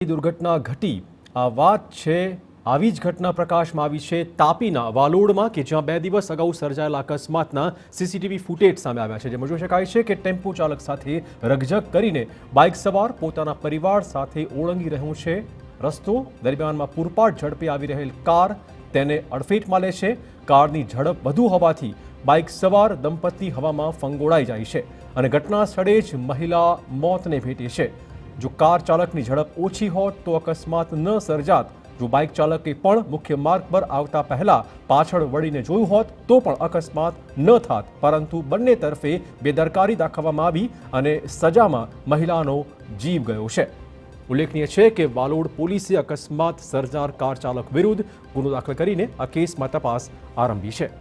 દુર્ઘટના ઘટી આ વાત છે આવી જ ઘટના પ્રકાશમાં આવી છે તાપીના વાલોડમાં કે જ્યાં 2 દિવસ અગાઉ સર્જાયેલા અકસ્માતના સીસીટીવી ફૂટેજ સામે આવ્યા છે જેમાં જોઈ શકાય છે કે ટેમ્પો ચાલક સાથે રકઝક કરીને બાઇક સવાર પોતાના પરિવાર સાથે ઓળંગી રહ્યો છે રસ્તો દરમિયાનમાં પૂરપાટ ઝડપે આવી રહેલ કાર તેને અડફેટમાં લે છે કારની ઝડપ વધુ હોવાથી બાઇક સવાર દંપતી હવામાં ફંગોળાઈ જાય છે અને ઘટના સ્થળે જ મહિલા મોતને ભેટે છે। જો કાર ચાલકની ઝડપ ઓછી હોત તો અકસ્માત ન સર્જાત। જો બાઇક ચાલકે પણ મુખ્ય માર્ગ પર આવતા પહેલા પાછળ વળીને જોયું હોત તો પણ અકસ્માત ન થાત, પરંતુ બંને તરફે બેદરકારી દાખવવામાં આવી અને સજામાં મહિલાનો જીવ ગયો છે। ઉલ્લેખનીય છે કે વાલોડ પોલીસે અકસ્માત સર્જાર કાર ચાલક વિરુદ્ધ ગુનો દાખલ કરીને આ કેસમાં તપાસ આરંભી છે।